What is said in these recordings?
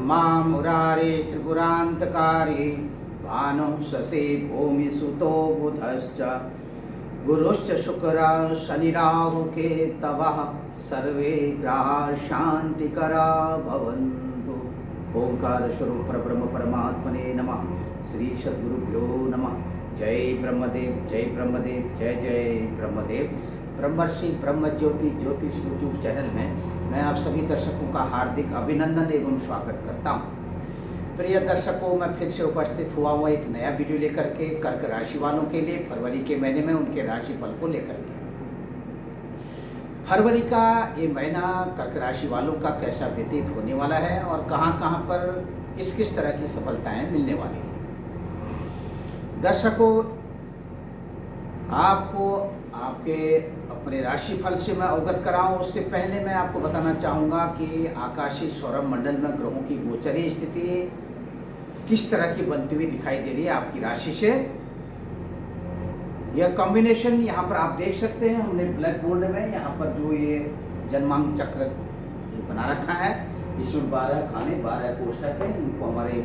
ब्रह्मा मुरारे त्रिपुरान्तकारी भानुः शशि भूमिसुतो बुधश्च गुरुश्च शुक्र शनिराहु केतवः सर्वे ग्रहाः शान्तिकरा भवन्तु। ओंकार स्वरूप परब्रह्म परमात्मने नमः। श्री सद्गुरुभ्यो नमः। जय ब्रह्मदेव, जय ब्रह्मदेव, जय जय ब्रह्मदेव। ब्रह्मर्षि ब्रह्म ज्योति ज्योतिष यूट्यूब चैनल में मैं आप सभी दर्शकों का हार्दिक अभिनंदन एवं स्वागत करता हूं। प्रिय दर्शकों, मैं फिर से उपस्थित हुआ हूँ एक नया वीडियो लेकर के कर्क राशि वालों के लिए फरवरी के महीने में उनके राशिफल को लेकर के। फरवरी का ये महीना कर्क राशि वालों का कैसा व्यतीत होने वाला है और कहां पर किस किस तरह की सफलताएं मिलने वाली हैं। दर्शकों, आपको आपके अपने राशिफल से मैं अवगत कराऊं उससे पहले मैं आपको बताना चाहूँगा कि आकाशीय सौरभ मंडल में ग्रहों की गोचरीय स्थिति किस तरह की बनती हुई दिखाई दे रही है आपकी राशि से। यह कॉम्बिनेशन यहाँ पर आप देख सकते हैं, हमने ब्लैक बोर्ड में यहाँ पर जो ये जन्मांक चक्र बना रखा है, इसमें 12 खाने 12 कोष्ठक है। इनको हमारे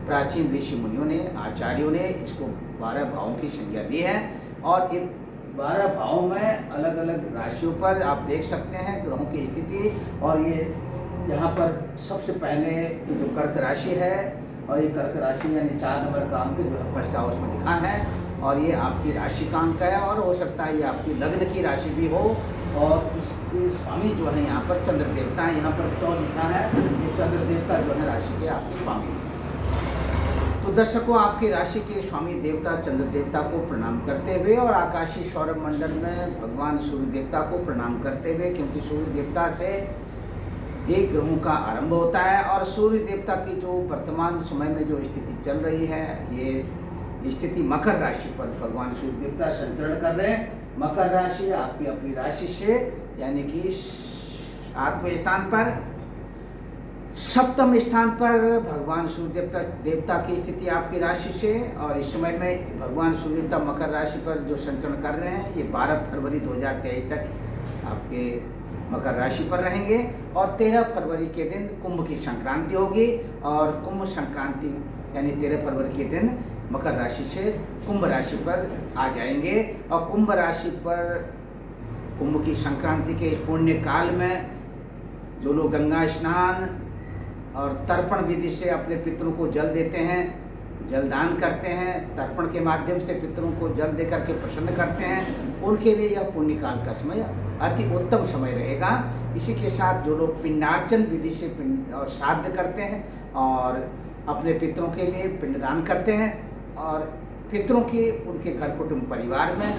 प्राचीन ऋषि मुनियों ने, आचार्यों ने इसको 12 भावों की संज्ञा दी है और इन 12 भावों में अलग अलग राशियों पर आप देख सकते हैं ग्रहों की स्थिति। और ये यहाँ पर सबसे पहले ये जो कर्क राशि है और ये कर्क राशि यानी 4 नंबर का अंक जो फर्स्ट हाउस में लिखा है और ये आपकी राशि का अंक है और हो सकता है ये आपकी लग्न की राशि भी हो। और इसके स्वामी जो है यहाँ पर चंद्र देवता है, यहाँ पर 14 लिखा है, ये चंद्र देवता जो है राशि के आपके स्वामी। तो दर्शकों, आपकी राशि के स्वामी देवता चंद्र देवता को प्रणाम करते हुए और आकाशीय सौरभ मंडल में भगवान सूर्य देवता को प्रणाम करते हुए, क्योंकि सूर्य देवता से ये ग्रहों का आरंभ होता है और सूर्य देवता की जो वर्तमान समय में जो स्थिति चल रही है, ये स्थिति मकर राशि पर भगवान सूर्य देवता संचरण कर रहे हैं। मकर राशि आपकी अपनी राशि से यानी कि 7वें स्थान पर, 7वें स्थान पर भगवान सूर्य देवता की स्थिति आपकी राशि से। और इस समय में भगवान सूर्य देवता मकर राशि पर जो संचरण कर रहे हैं, ये 12 फरवरी 2023 तक आपके मकर राशि पर रहेंगे और 13 फरवरी के दिन कुंभ की संक्रांति होगी और कुंभ संक्रांति यानी 13 फरवरी के दिन मकर राशि से कुंभ राशि पर आ जाएंगे। और कुंभ राशि पर कुंभ की संक्रांति के इस पुण्य काल में जो लोग गंगा स्नान और तर्पण विधि से अपने पितरों को जल देते हैं, जलदान करते हैं, तर्पण के माध्यम से पितरों को जल दे करके प्रसन्न करते हैं, उनके लिए यह पुण्यकाल का समय अति उत्तम समय रहेगा। इसी के साथ जो लोग पिंडार्चन विधि से पिंड और श्राद्ध करते हैं और अपने पितरों के लिए पिंडदान करते हैं और पितरों की उनके घर कुटुंब परिवार में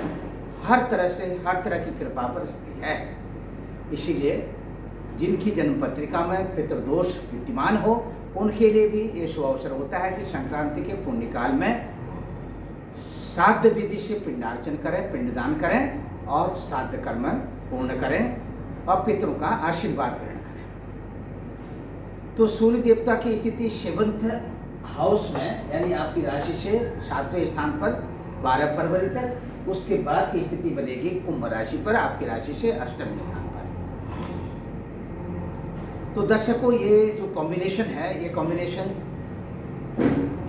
हर तरह की कृपा बरसती है। इसीलिए जिनकी जन्म पत्रिका में पितृदोष विद्यमान हो उनके लिए भी ये शुभ अवसर होता है कि संक्रांति के पुण्यकाल में श्राद्ध विधि से पिंडार्चन करें, पिंडदान करें और श्राद्ध कर्म पूर्ण करें और पितरों का आशीर्वाद ग्रहण करें। तो सूर्य देवता की स्थिति 7th हाउस में यानी आपकी राशि से 7वें स्थान पर 12 फरवरी तक, उसके बाद की स्थिति बनेगी कुंभ राशि पर आपकी राशि से 8वें स्थान पर। तो दर्शकों, ये जो कॉम्बिनेशन है, ये कॉम्बिनेशन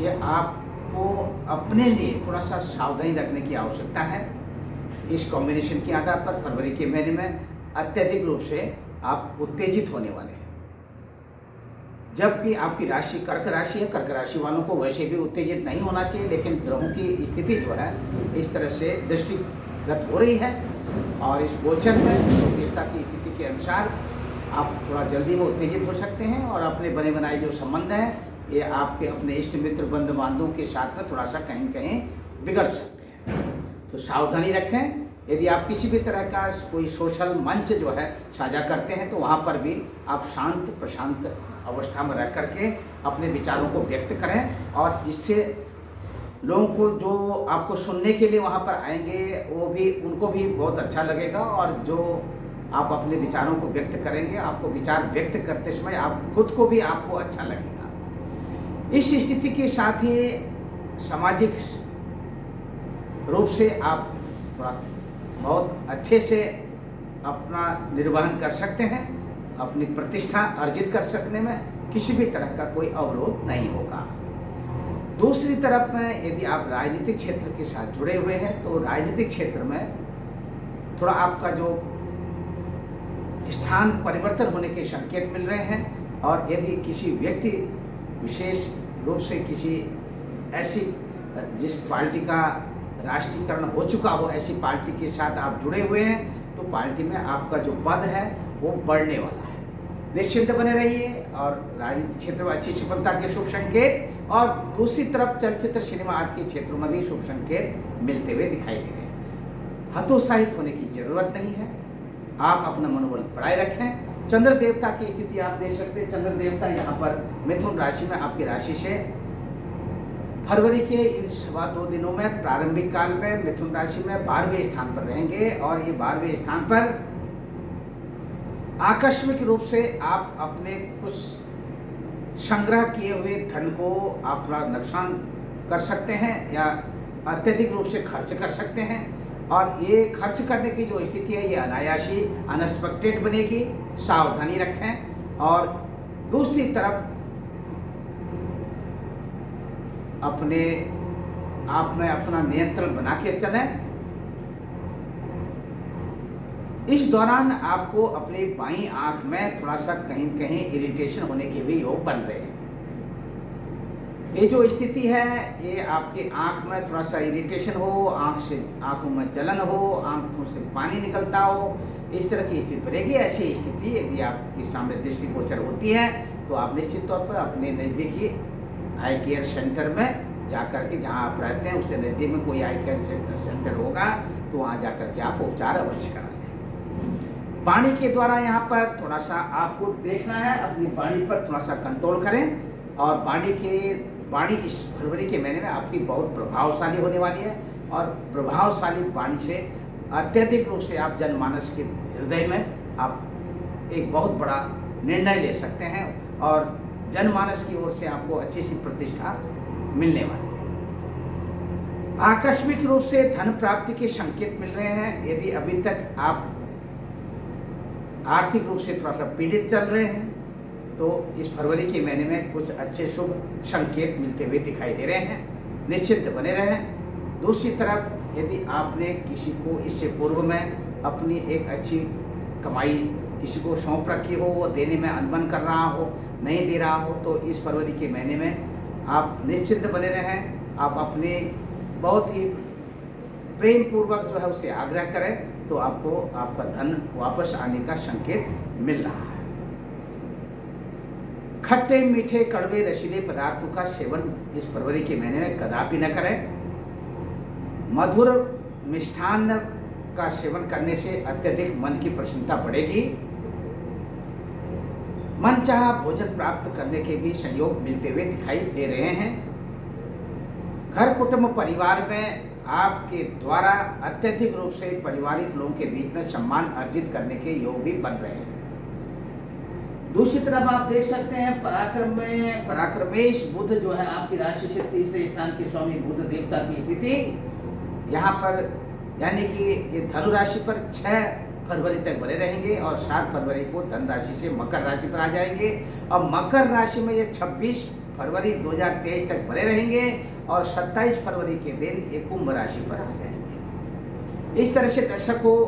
ये आपको अपने लिए थोड़ा सा सावधानी रखने की आवश्यकता है। इस कॉम्बिनेशन के आधार पर फरवरी के महीने में अत्यधिक रूप से आप उत्तेजित होने वाले हैं। जबकि आपकी राशि कर्क राशि है, कर्क राशि वालों को वैसे भी उत्तेजित नहीं होना चाहिए, लेकिन ग्रहों की स्थिति जो है इस तरह से दृष्टिगत हो रही है और इस गोचर में देवता की स्थिति के अनुसार आप थोड़ा जल्दी में उत्तेजित हो सकते हैं और अपने बने बनाए जो संबंध हैं ये आपके अपने इष्ट मित्र बंधु बांधवों के साथ में थोड़ा सा कहीं कहीं बिगड़ सकते हैं। तो सावधानी रखें। यदि आप किसी भी तरह का कोई सोशल मंच जो है साझा करते हैं तो वहाँ पर भी आप शांत प्रशांत अवस्था में रह करके अपने विचारों को व्यक्त करें और इससे लोगों को जो आपको सुनने के लिए वहाँ पर आएंगे वो भी उनको भी बहुत अच्छा लगेगा और जो आप अपने विचारों को व्यक्त करेंगे, आपको विचार व्यक्त करते समय आप खुद को भी आपको अच्छा लगेगा। इस स्थिति के साथ ही सामाजिक रूप से आप थोड़ा बहुत अच्छे से अपना निर्वहन कर सकते हैं, अपनी प्रतिष्ठा अर्जित कर सकने में किसी भी तरह का कोई अवरोध नहीं होगा। दूसरी तरफ में यदि आप राजनीतिक क्षेत्र के साथ जुड़े हुए हैं तो राजनीतिक क्षेत्र में थोड़ा आपका जो स्थान परिवर्तन होने के संकेत मिल रहे हैं। और यदि किसी व्यक्ति विशेष रूप से किसी ऐसी जिस पार्टी का राष्ट्रीयकरण हो चुका हो, ऐसी पार्टी के साथ आप जुड़े हुए हैं तो पार्टी में आपका जो पद है वो बढ़ने वाला है। निश्चिंत बने रहिए और राजनीतिक क्षेत्र में अच्छी सफलता के शुभ संकेत, और दूसरी तरफ चलचित्र सिनेमा आदि के क्षेत्रों में भी शुभ संकेत मिलते हुए दिखाई दे रहे हैं। हतोत्साहित होने की जरूरत नहीं है, आप अपना मनोबल बढ़ाए रखें। चंद्र देवता की स्थिति आप देख सकते हैं। चंद्र देवता यहाँ पर मिथुन राशि में, आपकी राशि से फरवरी के इन 2 दिनों में प्रारंभिक काल में मिथुन राशि में 12वें स्थान पर रहेंगे। और ये 12वें स्थान पर आकस्मिक रूप से आप अपने कुछ संग्रह किए हुए धन को आप थोड़ा नुकसान कर सकते हैं या अत्यधिक रूप से खर्च कर सकते हैं। और ये खर्च करने की जो स्थिति है ये अनायासी अनएक्सपेक्टेड बनेगी, सावधानी रखें। और दूसरी तरफ अपने आप में अपना नियंत्रण बना के चलें। इस दौरान आपको अपनी बाईं आंख में थोड़ा सा कहीं कहीं इरिटेशन होने के भी योग बन रहे हैं। ये जो स्थिति है ये आपकी आंख में थोड़ा सा इरिटेशन हो, आंखों में जलन हो, आंखों से पानी निकलता हो, इस तरह की स्थिति बनेगी। ऐसी स्थिति यदि आपके सामने दृष्टिगोचर होती है तो आप निश्चित तौर पर अपने नज़दीकी आई केयर सेंटर में जाकर के, जहाँ आप रहते हैं उससे नज़दीक में कोई आई केयर सेंटर होगा तो वहाँ जाकर के आप उपचार अवश्य करा लें। वाणी के द्वारा यहाँ पर थोड़ा सा आपको देखना है, अपनी वाणी पर थोड़ा सा कंट्रोल करें। और वाणी इस फरवरी के महीने में आपकी बहुत प्रभावशाली होने वाली है। और प्रभावशाली वाणी से अत्यधिक रूप से आप जनमानस के हृदय में आप एक बहुत बड़ा निर्णय ले सकते हैं और जनमानस की ओर से आपको अच्छी सी प्रतिष्ठा मिलने वाली है। आकस्मिक रूप से धन प्राप्ति के संकेत मिल रहे हैं। यदि अभी तक आप आर्थिक रूप से थोड़ा सा पीड़ित चल रहे हैं तो इस फरवरी के महीने में कुछ अच्छे शुभ संकेत मिलते हुए दिखाई दे रहे हैं। निश्चित बने रहें। दूसरी तरफ यदि आपने किसी को इससे पूर्व में अपनी एक अच्छी कमाई किसी को सौंप रखी हो, वो देने में अनबन कर रहा हो, नहीं दे रहा हो, तो इस फरवरी के महीने में आप निश्चिंत बने रहें। आप अपने बहुत ही प्रेम पूर्वक जो है उसे आग्रह करें तो आपको आपका धन वापस आने का संकेत मिल रहा है। खट्टे मीठे कड़वे रसीले पदार्थों का सेवन इस फरवरी के महीने में कदापि न करें। मधुर मिष्ठान्न का सेवन करने से अत्यधिक मन की प्रसन्नता बढ़ेगी। मनचाहा भोजन प्राप्त करने के भी संयोग मिलते हुए दिखाई दे रहे हैं। घर कुटुंब परिवार में आपके द्वारा अत्यधिक रूप से पारिवारिक लोगों के बीच में सम्मान अर्जित करने के योग भी बन रहे हैं। दूसरी तरफ आप देख सकते हैं पराक्रमेश बुध जो है आपकी राशि से तीसरे स्थान के स्वामी बुध देवता की स्थिति यहाँ पर, यानी कि ये धनु राशि पर 6 फरवरी तक बने रहेंगे और 7 फरवरी को धनु राशि से मकर राशि पर आ जाएंगे। और मकर राशि में ये 26 फरवरी 2023 तक बने रहेंगे और 27 फरवरी के दिन ये कुंभ राशि पर आ जाएंगे। इस तरह से दर्शकों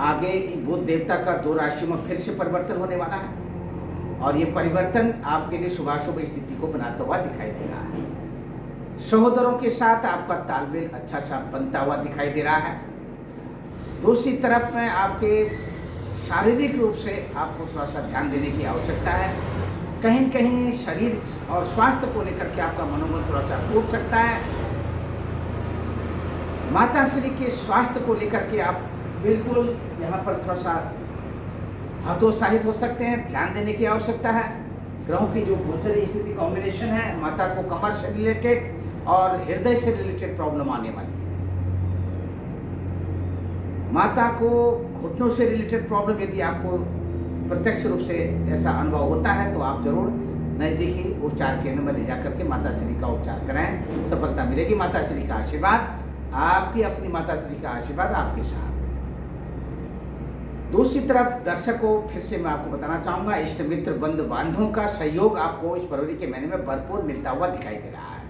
आगे बुध देवता का 2 राशियों में फिर से परिवर्तन होने वाला है और ये परिवर्तन आपके लिए शुभाशुभ स्थिति को बनाता हुआ दिखाई दे रहा है। सहोदरों के साथ आपका तालमेल अच्छा सा बनता हुआ दिखाई दे रहा है। दूसरी तरफ में आपके शारीरिक रूप से आपको थोड़ा सा ध्यान देने की आवश्यकता है। कहीं कहीं शरीर और स्वास्थ्य को लेकर के आपका मनोबल थोड़ा सा टूट सकता है। माता श्री के स्वास्थ्य को लेकर के आप बिल्कुल यहाँ पर थोड़ा सा हतोत्साहित हो सकते हैं, ध्यान देने की आवश्यकता है। ग्रहों की जो गोचर स्थिति कॉम्बिनेशन है, माता को कमर से रिलेटेड और हृदय से रिलेटेड प्रॉब्लम आने वाली है। माता को घुटनों से रिलेटेड प्रॉब्लम यदि आपको प्रत्यक्ष रूप से ऐसा अनुभव होता है तो आप जरूर नज़दीकी उपचार केंद्र में ले जाकर के माता श्री का उपचार कराएं, सफलता मिलेगी। माता श्री का आशीर्वाद, आपकी अपनी माता श्री का आशीर्वाद आपके साथ। दूसरी तरफ दर्शकों, फिर से मैं आपको बताना चाहूँगा, इष्ट मित्र बंधु बांधवों का सहयोग आपको इस फरवरी के महीने में भरपूर मिलता हुआ दिखाई दे रहा है।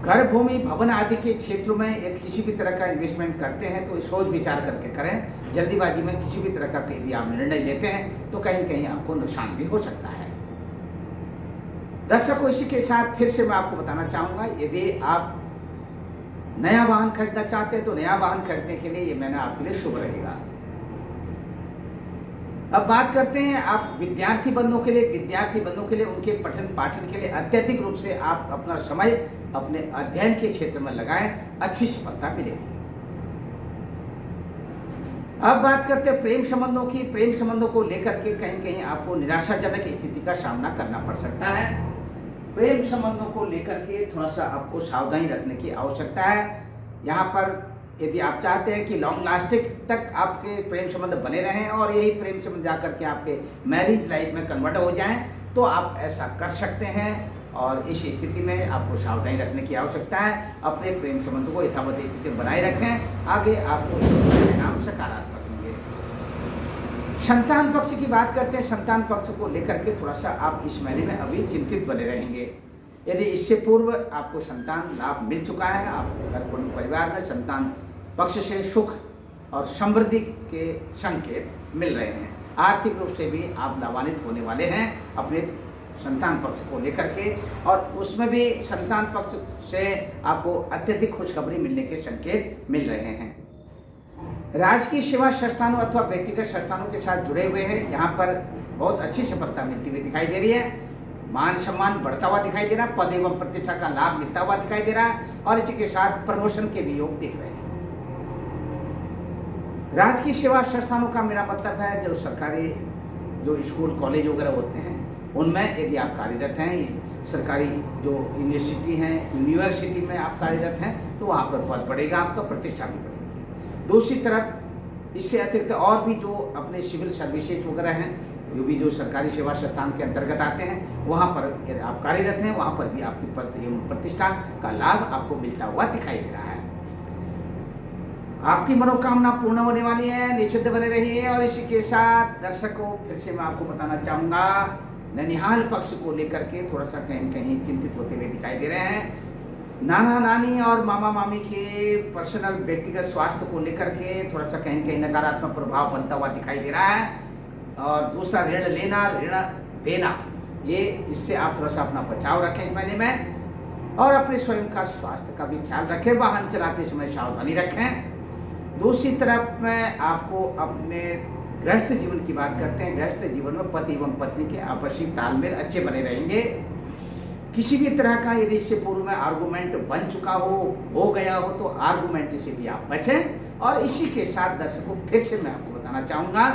घर, भूमि, भवन आदि के क्षेत्रों में यदि किसी भी तरह का इन्वेस्टमेंट करते हैं तो सोच विचार करके करें। जल्दीबाजी में किसी भी तरह का यदि आप निर्णय लेते हैं तो कहीं न कहीं आपको नुकसान भी हो सकता है। दर्शकों, इसी के साथ फिर से मैं आपको बताना चाहूँगा, यदि आप नया वाहन खरीदना चाहते हैं तो नया वाहन खरीदने के लिए ये महीना आपके लिए शुभ रहेगा। अब बात करते हैं आप विद्यार्थी बंधुओं के लिए उनके पठन पाठन के लिए अत्यधिक रूप से आप अपना समय अपने अध्ययन के क्षेत्र में लगाएं, अच्छी सफलता मिलेगी। अब बात करते हैं प्रेम संबंधों की। प्रेम संबंधों को लेकर के कहीं कहीं आपको निराशाजनक स्थिति का सामना करना पड़ सकता है। प्रेम संबंधों को लेकर के थोड़ा सा आपको सावधानी रखने की आवश्यकता है। यहाँ पर यदि आप चाहते हैं कि लॉन्ग लास्टिंग तक आपके प्रेम संबंध बने रहें और यही प्रेम संबंध जाकर के आपके मैरिज लाइफ में कन्वर्ट हो जाएं, तो आप ऐसा कर सकते हैं। और इस स्थिति में आपको सावधानी रखने की आवश्यकता है। अपने प्रेम संबंध को यथावत स्थिति में बनाए रखें, आगे आपको परिणाम सकारात्मक होंगे। संतान पक्ष की बात करते हैं। संतान पक्ष को लेकर के थोड़ा सा आप इस महीने में अभी चिंतित बने रहेंगे। यदि इससे पूर्व आपको संतान लाभ मिल चुका है, आपको घर परिवार में संतान पक्ष से सुख और समृद्धि के संकेत मिल रहे हैं। आर्थिक रूप से भी आप लाभान्वित होने वाले हैं अपने संतान पक्ष को लेकर के, और उसमें भी संतान पक्ष से आपको अत्यधिक खुशखबरी मिलने के संकेत मिल रहे हैं। राजकीय सेवा संस्थानों अथवा व्यक्तिगत संस्थानों के साथ जुड़े हुए हैं, यहाँ पर बहुत अच्छी सफलता मिलती हुई दिखाई दे रही है। मान सम्मान बढ़ता हुआ दिखाई दे रहा है, पद एवं प्रतिष्ठा का लाभ मिलता हुआ दिखाई दे रहा है, और इसी के साथ प्रमोशन के भी योग दिख रहे हैं। राजकीय सेवा संस्थानों का मेरा मतलब है जो सरकारी जो स्कूल कॉलेज वगैरह होते हैं उनमें यदि आप कार्यरत हैं, सरकारी जो यूनिवर्सिटी में आप कार्यरत हैं, तो वहाँ पर पद बढ़ेगा, आपका प्रतिष्ठा भी बढ़ेगी। दूसरी तरफ इससे अतिरिक्त और भी जो अपने सिविल सर्विसेज वगैरह हैं, जो भी जो सरकारी सेवा संस्थान के अंतर्गत आते हैं, वहाँ पर यदि आप कार्यरत हैं, वहाँ पर भी आपकी पद एवं प्रतिष्ठा का लाभ आपको मिलता हुआ दिखाई दे रहा है। आपकी मनोकामना पूर्ण होने वाली है, निश्चित बने रहिए। और इसी के साथ दर्शकों, फिर से मैं आपको बताना चाहूँगा, ननिहाल पक्ष को लेकर के थोड़ा सा कहीं कहीं चिंतित होते हुए दिखाई दे रहे हैं। नाना नानी और मामा मामी के पर्सनल व्यक्तिगत स्वास्थ्य को लेकर के थोड़ा सा कहीं कहीं नकारात्मक प्रभाव बनता हुआ दिखाई दे रहा है। और दूसरा, ऋण लेना ऋण देना, ये इससे आप थोड़ा सा अपना बचाव रखें इस महीने में, और अपने स्वयं का स्वास्थ्य का भी ख्याल रखें। वाहन चलाते समय सावधानी रखें। दूसरी तरफ में आपको अपने गृहस्थ जीवन की बात करते हैं। गृहस्थ जीवन में पति एवं पत्नी के आपसी तालमेल अच्छे बने रहेंगे। किसी भी तरह का यदि इससे पूर्व में आर्गुमेंट बन चुका हो गया हो, तो आर्गुमेंट से भी आप बचें। और इसी के साथ दर्शकों, फिर से मैं आपको बताना चाहूँगा,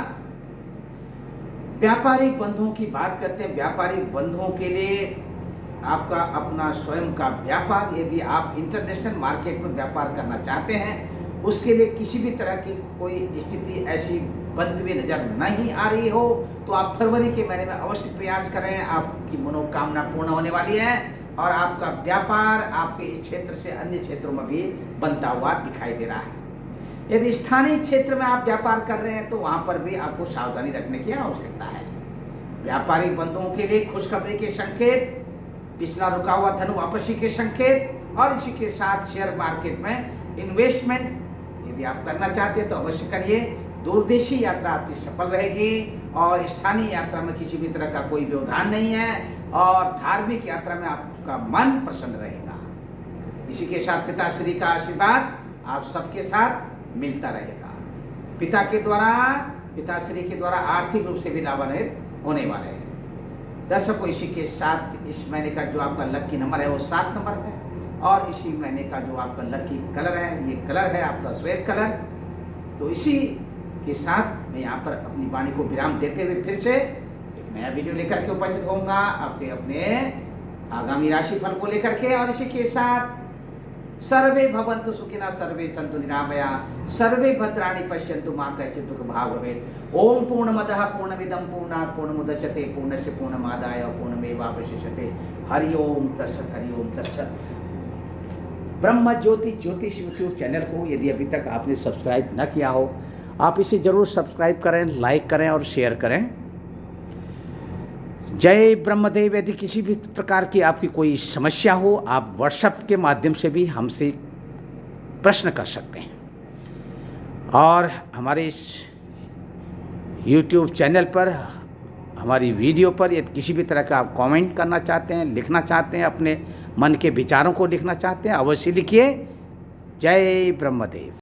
व्यापारिक बंधुओं की बात करते हैं। व्यापारिक बंधुओं के लिए आपका अपना स्वयं का व्यापार, यदि आप इंटरनेशनल मार्केट में व्यापार करना चाहते हैं, उसके लिए किसी भी तरह की कोई स्थिति ऐसी बनती हुई नजर नहीं आ रही हो, तो आप फरवरी के महीने में अवश्य प्रयास करें। आपकी मनोकामना पूर्ण होने वाली है और आपका व्यापार आपके इस क्षेत्र से अन्य क्षेत्रों में भी बनता हुआ दिखाई दे रहा है। यदि स्थानीय क्षेत्र में आप व्यापार कर रहे हैं, तो वहाँ पर भी आपको सावधानी रखने की आवश्यकता है। व्यापारिक बंधुओं के लिए खुशखबरी के संकेत, पिछला रुका हुआ धन वापसी के संकेत, और इसी के साथ शेयर मार्केट में इन्वेस्टमेंट यदि आप करना चाहते हैं तो अवश्य करिए। दूरदेशी यात्रा आपकी सफल रहेगी, और स्थानीय यात्रा में किसी भी तरह का कोई व्यवधान नहीं है, और धार्मिक यात्रा में आपका मन प्रसन्न रहेगा। इसी के साथ पिताश्री का आशीर्वाद आप सबके साथ मिलता रहेगा। पिताश्री के द्वारा आर्थिक रूप से भी लाभान्वित होने वाले हैं। दर्शकों, इसी के साथ इस महीने का जो आपका लकी नंबर है वो 7 नंबर है, और इसी महीने का जो आपका लकी कलर है, ये कलर है आपका श्वेत कलर। तो इसी के साथ मैं यहाँ पर अपनी वाणी को विराम देते हुए फिर से एक नया वीडियो लेकर के उपस्थित होऊंगा आपके अपने आगामी राशिफल को लेकर के। और इसी के साथ सर्वे भवन्तु सुखिनः, सर्वे सन्तु निरामया, सर्वे भद्राणि पश्यन्तु मा कश्चित् दुःखभाग् भवेत्। ओम पूर्णमदः पूर्णमिदं पूर्णात् पूर्णमुदच्यते पूर्णस्य पूर्णमादाय पूर्णमेवावशिष्यते। हरि ओम तत्सत्, हरि ओम तत्सत्। ब्रह्म ज्योति ज्योतिष यूट्यूब चैनल को यदि अभी तक आपने सब्सक्राइब न किया हो, आप इसे ज़रूर सब्सक्राइब करें, लाइक करें और शेयर करें। जय ब्रह्मदेव। यदि किसी भी प्रकार की आपकी कोई समस्या हो, आप व्हाट्सएप के माध्यम से भी हमसे प्रश्न कर सकते हैं, और हमारे इस YouTube चैनल पर, हमारी वीडियो पर यदि किसी भी तरह का आप कमेंट करना चाहते हैं, लिखना चाहते हैं, अपने मन के विचारों को लिखना चाहते हैं, अवश्य लिखिए। जय ब्रह्मदेव।